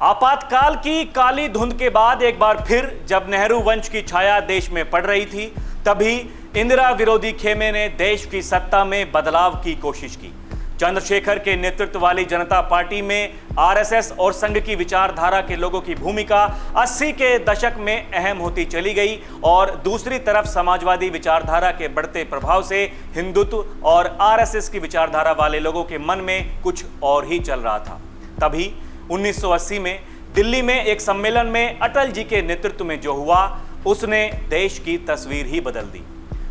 आपातकाल की काली धुंध के बाद एक बार फिर जब नेहरू वंश की छाया देश में पड़ रही थी, तभी इंदिरा विरोधी खेमे ने देश की सत्ता में बदलाव की कोशिश की। चंद्रशेखर के नेतृत्व वाली जनता पार्टी में आरएसएस और संघ की विचारधारा के लोगों की भूमिका 80 के दशक में अहम होती चली गई और दूसरी तरफ समाजवादी विचारधारा के बढ़ते प्रभाव से हिंदुत्व और आरएसएस की विचारधारा वाले लोगों के मन में कुछ और ही चल रहा था। तभी 1980 में दिल्ली में एक सम्मेलन में अटल जी के नेतृत्व में जो हुआ, उसने देश की तस्वीर ही बदल दी।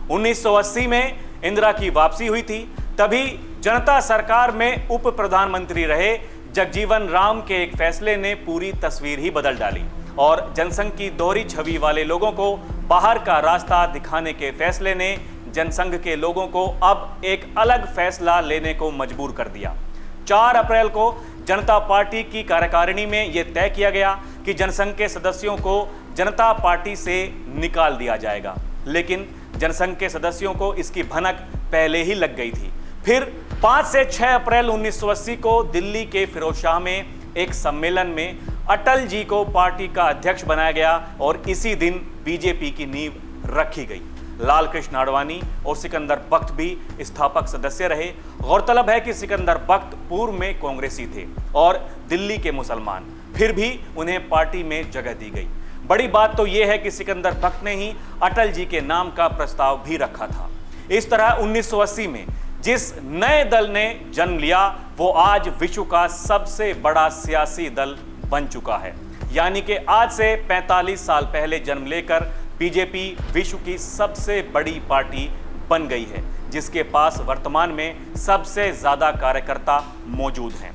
1980 में इंदिरा की वापसी हुई थी। तभी जनता सरकार में उप प्रधानमंत्री रहे जगजीवन राम के एक फैसले ने पूरी तस्वीर ही बदल डाली और जनसंघ की दोहरी छवि वाले लोगों को बाहर का रास्ता दिखाने के फैसले ने जनसंघ के लोगों को अब एक अलग फैसला लेने को मजबूर कर दिया। 4 अप्रैल को जनता पार्टी की कार्यकारिणी में यह तय किया गया कि जनसंघ के सदस्यों को जनता पार्टी से निकाल दिया जाएगा, लेकिन जनसंघ के सदस्यों को इसकी भनक पहले ही लग गई थी। फिर 5 से 6 अप्रैल 1980 को दिल्ली के फिरोजशाह में एक सम्मेलन में अटल जी को पार्टी का अध्यक्ष बनाया गया और इसी दिन बीजेपी की नींव रखी गई। लाल कृष्ण आडवाणी और सिकंदर बख्त भी स्थापक सदस्य रहे। गौरतलब है कि सिकंदर बख्त पूर्व में कांग्रेसी थे और दिल्ली के मुसलमान, फिर भी उन्हें पार्टी में जगह दी गई। बड़ी बात तो यह है कि सिकंदर बख्त ने ही अटल जी के नाम का प्रस्ताव भी रखा था। इस तरह 1980 में जिस नए दल ने जन्म लिया, वो आज विश्व का सबसे बड़ा सियासी दल बन चुका है। यानी कि आज से 45 साल पहले जन्म लेकर बीजेपी विश्व की सबसे बड़ी पार्टी बन गई है, जिसके पास वर्तमान में सबसे ज्यादा कार्यकर्ता मौजूद हैं।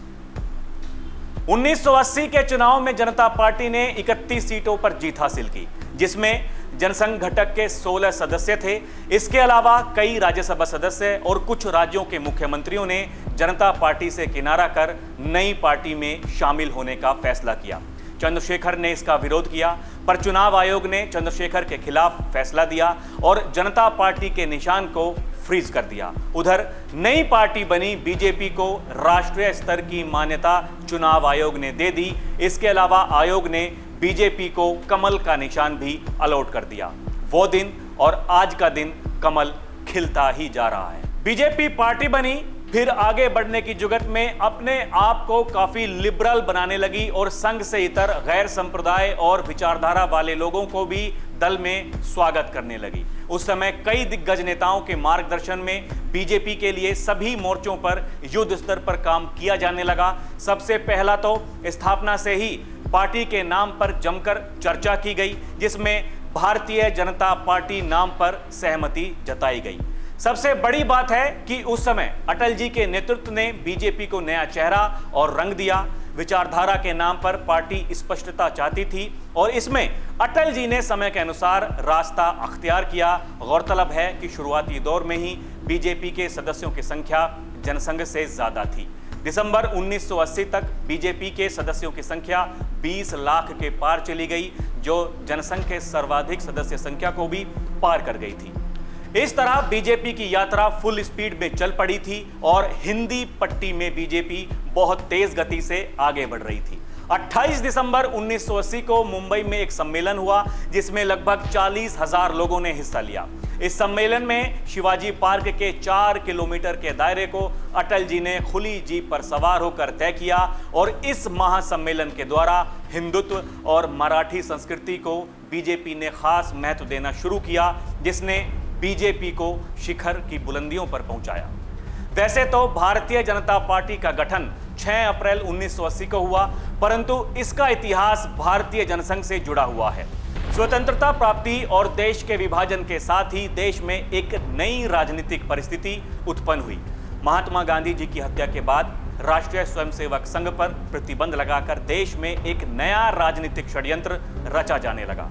1980 के चुनाव में जनता पार्टी ने 31 सीटों पर जीत हासिल की, जिसमें जनसंघ घटक के 16 सदस्य थे। इसके अलावा कई राज्यसभा सदस्य और कुछ राज्यों के मुख्यमंत्रियों ने जनता पार्टी से किनारा कर नई पार्टी में शामिल होने का फैसला किया। चंद्रशेखर ने इसका विरोध किया, पर चुनाव आयोग ने चंद्रशेखर के खिलाफ फैसला दिया और जनता पार्टी के निशान को फ्रीज कर दिया। उधर नई पार्टी बनी बीजेपी को राष्ट्रीय स्तर की मान्यता चुनाव आयोग ने दे दी। इसके अलावा आयोग ने बीजेपी को कमल का निशान भी अलॉट कर दिया। वो दिन और आज का दिन कमल खिलता ही जा रहा है। बीजेपी पार्टी बनी, फिर आगे बढ़ने की जुगत में अपने आप को काफी लिबरल बनाने लगी और संघ से इतर गैर संप्रदाय और विचारधारा वाले लोगों को भी दल में स्वागत करने लगी। उस समय कई दिग्गज नेताओं के मार्गदर्शन में बीजेपी के लिए सभी मोर्चों पर युद्ध स्तर पर काम किया जाने लगा। सबसे पहला तो स्थापना से ही पार्टी के नाम पर जमकर चर्चा की गई, जिसमें भारतीय जनता पार्टी नाम पर सहमति जताई गई। सबसे बड़ी बात है कि उस समय अटल जी के नेतृत्व ने बीजेपी को नया चेहरा और रंग दिया। विचारधारा के नाम पर पार्टी स्पष्टता चाहती थी और इसमें अटल जी ने समय के अनुसार रास्ता अख्तियार किया। गौरतलब है कि शुरुआती दौर में ही बीजेपी के सदस्यों की संख्या जनसंघ से ज्यादा थी। दिसंबर 1980 तक बीजेपी के सदस्यों की संख्या 20 लाख के पार चली गई, जो जनसंघ के सर्वाधिक सदस्य संख्या को भी पार कर गई थी। इस तरह बीजेपी की यात्रा फुल स्पीड में चल पड़ी थी और हिंदी पट्टी में बीजेपी बहुत तेज गति से आगे बढ़ रही थी। 28 दिसंबर 1980 को मुंबई में एक सम्मेलन हुआ, जिसमें लगभग 40,000 लोगों ने हिस्सा लिया। इस सम्मेलन में शिवाजी पार्क के 4 किलोमीटर के दायरे को अटल जी ने खुली जीप पर सवार होकर तय किया और इस महासम्मेलन के द्वारा हिंदुत्व और मराठी संस्कृति को बीजेपी ने खास महत्व देना शुरू किया, जिसने बीजेपी को शिखर की बुलंदियों पर पहुंचाया। वैसे तो भारतीय जनता पार्टी का गठन 6 अप्रैल 1980 को हुआ, परंतु इसका इतिहास भारतीय जनसंघ से जुड़ा हुआ है। स्वतंत्रता प्राप्ति और देश के विभाजन के साथ ही देश में एक नई राजनीतिक परिस्थिति उत्पन्न हुई। महात्मा गांधी जी की हत्या के बाद राष्ट्रीय स्वयंसेवक संघ पर प्रतिबंध लगाकर देश में एक नया राजनीतिक षड्यंत्र रचा जाने लगा।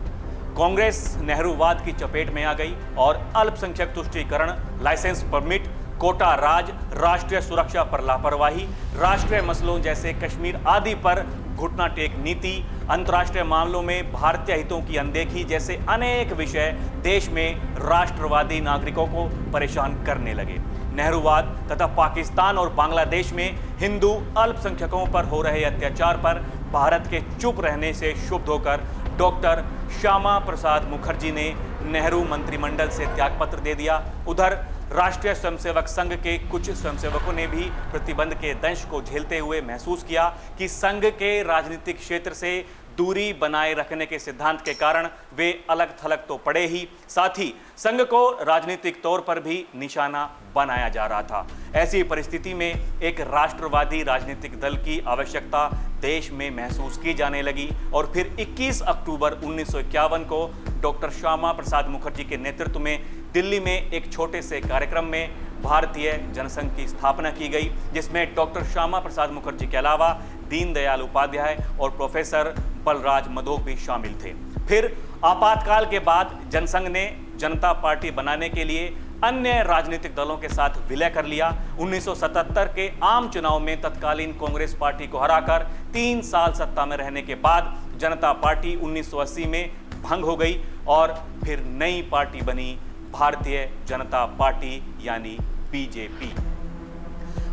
कांग्रेस नेहरूवाद की चपेट में आ गई और अल्पसंख्यक तुष्टीकरण, लाइसेंस परमिट, कोटा राज, राष्ट्रीय सुरक्षा पर लापरवाही, राष्ट्रीय मसलों जैसे कश्मीर आदि पर घुटना टेक नीति, अंतर्राष्ट्रीय मामलों में भारतीय हितों की अनदेखी जैसे अनेक विषय देश में राष्ट्रवादी नागरिकों को परेशान करने लगे। नेहरूवाद तथा पाकिस्तान और बांग्लादेश में हिंदू अल्पसंख्यकों पर हो रहे अत्याचार पर भारत के चुप रहने से क्षुब्ध होकर डॉक्टर श्यामा प्रसाद मुखर्जी ने नेहरू मंत्रिमंडल से त्यागपत्र दे दिया। उधर राष्ट्रीय स्वयंसेवक संघ के कुछ स्वयंसेवकों ने भी प्रतिबंध के दंश को झेलते हुए महसूस किया कि संघ के राजनीतिक क्षेत्र से दूरी बनाए रखने के सिद्धांत के कारण वे अलग थलग तो पड़े ही, साथ ही संघ को राजनीतिक तौर पर भी निशाना बनाया जा रहा था। ऐसी परिस्थिति में एक राष्ट्रवादी राजनीतिक दल की आवश्यकता देश में महसूस की जाने लगी और फिर 21 अक्टूबर 1951 को डॉक्टर श्यामा प्रसाद मुखर्जी के नेतृत्व में दिल्ली में एक छोटे से कार्यक्रम में भारतीय जनसंघ की स्थापना की गई, जिसमें डॉक्टर श्यामा प्रसाद मुखर्जी के अलावा दीनदयाल उपाध्याय और प्रोफेसर बलराज मधोक भी शामिल थे। फिर आपातकाल के बाद जनसंघ ने जनता पार्टी बनाने के लिए अन्य राजनीतिक दलों के साथ विलय कर लिया। 1977 के आम चुनाव में तत्कालीन कांग्रेस पार्टी को हराकर 3 साल सत्ता में रहने के बाद जनता पार्टी 1980 में भंग हो गई और फिर नई पार्टी बनी भारतीय जनता पार्टी यानी बीजेपी।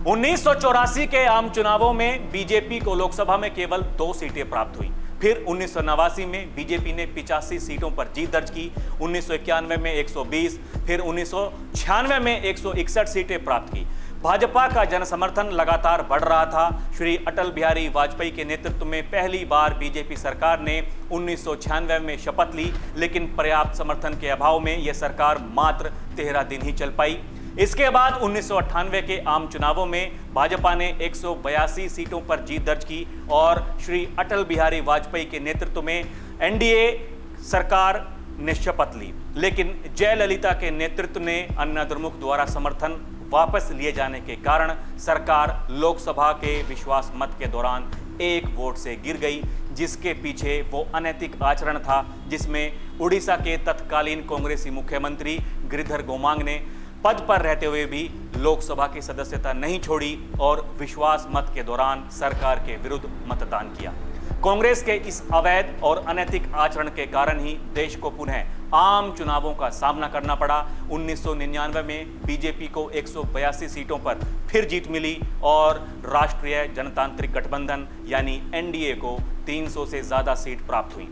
1984 के आम चुनावों में बीजेपी को लोकसभा में केवल 2 सीटें प्राप्त हुई। फिर 1989 में बीजेपी ने 85 सीटों पर जीत दर्ज की, 1991 में 120, फिर 1996 में 161 सीटें प्राप्त की। भाजपा का जनसमर्थन लगातार बढ़ रहा था। श्री अटल बिहारी वाजपेयी के नेतृत्व में पहली बार बीजेपी सरकार ने 1996 में शपथ ली, लेकिन पर्याप्त समर्थन के अभाव में यह सरकार मात्र 13 दिन ही चल पाई। इसके बाद 1998 के आम चुनावों में भाजपा ने 182 सीटों पर जीत दर्ज की और श्री अटल बिहारी वाजपेयी के नेतृत्व में एनडीए सरकार ने शपथ ली, लेकिन जयललिता के नेतृत्व ने अन्ना द्रमुक द्वारा समर्थन वापस लिए जाने के कारण सरकार लोकसभा के विश्वास मत के दौरान 1 वोट से गिर गई, जिसके पीछे वो अनैतिक आचरण था जिसमें उड़ीसा के तत्कालीन कांग्रेसी मुख्यमंत्री गिरिधर गोमांग ने पद पर रहते हुए भी लोकसभा की सदस्यता नहीं छोड़ी और विश्वास मत के दौरान सरकार के विरुद्ध मतदान किया। कांग्रेस के इस अवैध और अनैतिक आचरण के कारण ही देश को पुनः आम चुनावों का सामना करना पड़ा। 1999 में बीजेपी को 182 सीटों पर फिर जीत मिली और राष्ट्रीय जनतांत्रिक गठबंधन यानी एनडीए को 300 से ज्यादा सीट प्राप्त हुई।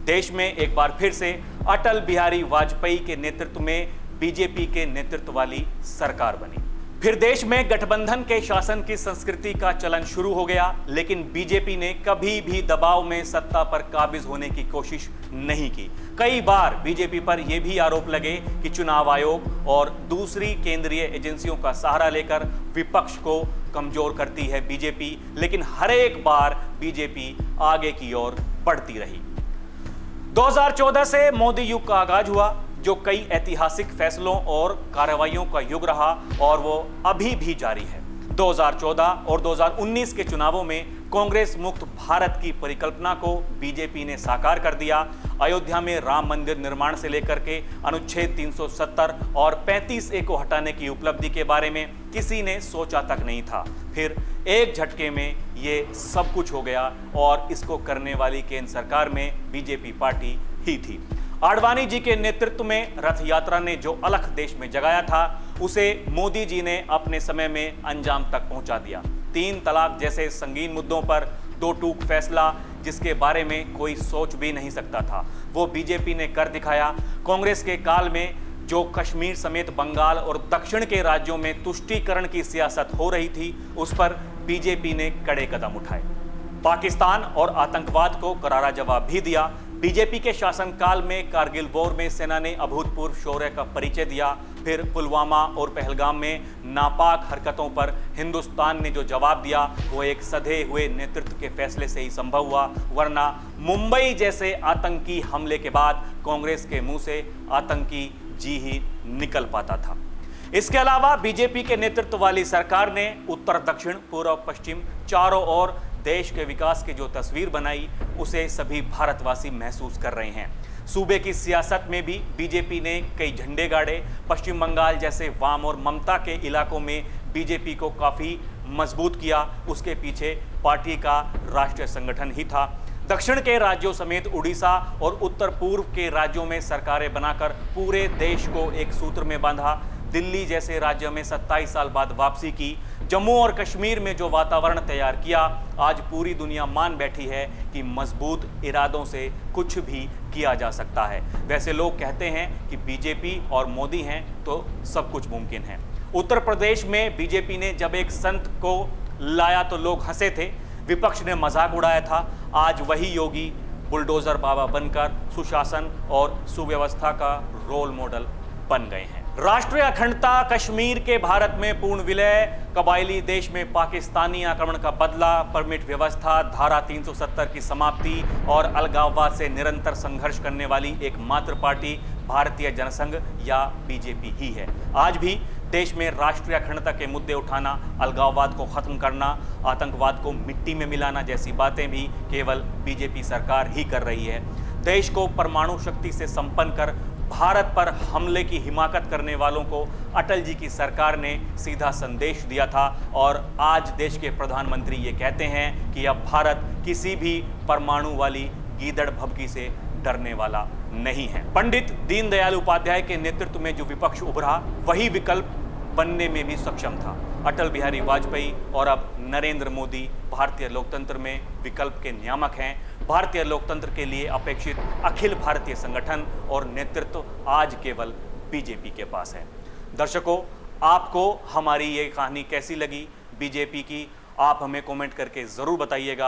देश में एक बार फिर से अटल बिहारी वाजपेयी के नेतृत्व में बीजेपी के नेतृत्व वाली सरकार बनी। फिर देश में गठबंधन के शासन की संस्कृति का चलन शुरू हो गया, लेकिन बीजेपी ने कभी भी दबाव में सत्ता पर काबिज होने की कोशिश नहीं की। कई बार बीजेपी पर यह भी आरोप लगे कि चुनाव आयोग और दूसरी केंद्रीय एजेंसियों का सहारा लेकर विपक्ष को कमजोर करती है बीजेपी, लेकिन हर एक बार बीजेपी आगे की ओर बढ़ती रही। 2014 से मोदी युग का आगाज हुआ, जो कई ऐतिहासिक फैसलों और कार्रवाइयों का युग रहा और वो अभी भी जारी है। 2014 और 2019 के चुनावों में कांग्रेस मुक्त भारत की परिकल्पना को बीजेपी ने साकार कर दिया। अयोध्या में राम मंदिर निर्माण से लेकर के अनुच्छेद 370 और 35A को हटाने की उपलब्धि के बारे में किसी ने सोचा तक नहीं था। फिर एक झटके में ये सब कुछ हो गया और इसको करने वाली केंद्र सरकार में बीजेपी पार्टी ही थी। आडवाणी जी के नेतृत्व में रथ यात्रा ने जो अलख देश में जगाया था, उसे मोदी जी ने अपने समय में अंजाम तक पहुंचा दिया। 3 तलाक जैसे संगीन मुद्दों पर 2 टूक फैसला, जिसके बारे में कोई सोच भी नहीं सकता था, वो बीजेपी ने कर दिखाया। कांग्रेस के काल में जो कश्मीर समेत बंगाल और दक्षिण के राज्यों में तुष्टीकरण की सियासत हो रही थी, उस पर बीजेपी ने कड़े कदम उठाए। पाकिस्तान और आतंकवाद को करारा जवाब भी दिया। बीजेपी के शासनकाल में कारगिल वॉर में सेना ने अभूतपूर्व शौर्य का परिचय दिया। फिर पुलवामा और पहलगाम में नापाक हरकतों पर हिंदुस्तान ने जो जवाब दिया, वो एक सधे हुए नेतृत्व के फैसले से ही संभव हुआ, वरना मुंबई जैसे आतंकी हमले के बाद कांग्रेस के मुंह से आतंकी जी ही निकल पाता था। इसके अलावा बीजेपी के नेतृत्व वाली सरकार ने उत्तर दक्षिण पूर्व पश्चिम चारों ओर देश के विकास की जो तस्वीर बनाई, उसे सभी भारतवासी महसूस कर रहे हैं। सूबे की सियासत में भी बीजेपी ने कई झंडे गाड़े। पश्चिम बंगाल जैसे वाम और ममता के इलाकों में बीजेपी को काफ़ी मजबूत किया। उसके पीछे पार्टी का राष्ट्रीय संगठन ही था। दक्षिण के राज्यों समेत उड़ीसा और उत्तर पूर्व के राज्यों में सरकारें बनाकर पूरे देश को एक सूत्र में बांधा। दिल्ली जैसे राज्यों में 27 साल बाद वापसी की। जम्मू और कश्मीर में जो वातावरण तैयार किया, आज पूरी दुनिया मान बैठी है कि मजबूत इरादों से कुछ भी किया जा सकता है। वैसे लोग कहते हैं कि बीजेपी और मोदी हैं तो सब कुछ मुमकिन है। उत्तर प्रदेश में बीजेपी ने जब एक संत को लाया तो लोग हंसे थे, विपक्ष ने मजाक उड़ाया था। आज वही योगी बुलडोजर बाबा बनकर सुशासन और सुव्यवस्था का रोल मॉडल बन गए हैं। राष्ट्रीय अखंडता, कश्मीर के भारत में पूर्ण विलय, कबायली देश में पाकिस्तानी आक्रमण का बदला, परमिट व्यवस्था, धारा 370 की समाप्ति और अलगाववाद से निरंतर संघर्ष करने वाली एकमात्र पार्टी भारतीय जनसंघ या बीजेपी ही है। आज भी देश में राष्ट्रीय अखंडता के मुद्दे उठाना, अलगाववाद को खत्म करना, आतंकवाद को मिट्टी में मिलाना जैसी बातें भी केवल बीजेपी सरकार ही कर रही है। देश को परमाणु शक्ति से संपन्न कर भारत पर हमले की हिमाकत करने वालों को अटल जी की सरकार ने सीधा संदेश दिया था और आज देश के प्रधानमंत्री ये कहते हैं कि अब भारत किसी भी परमाणु वाली गीदड़ भभकी से डरने वाला नहीं है। पंडित दीनदयाल उपाध्याय के नेतृत्व में जो विपक्ष उभरा, वही विकल्प बनने में भी सक्षम था। अटल बिहारी वाजपेयी और अब नरेंद्र मोदी भारतीय लोकतंत्र में विकल्प के नियामक हैं। भारतीय लोकतंत्र के लिए अपेक्षित अखिल भारतीय संगठन और नेतृत्व आज केवल बीजेपी के पास है। दर्शकों, आपको हमारी ये कहानी कैसी लगी बीजेपी की, आप हमें कमेंट करके ज़रूर बताइएगा।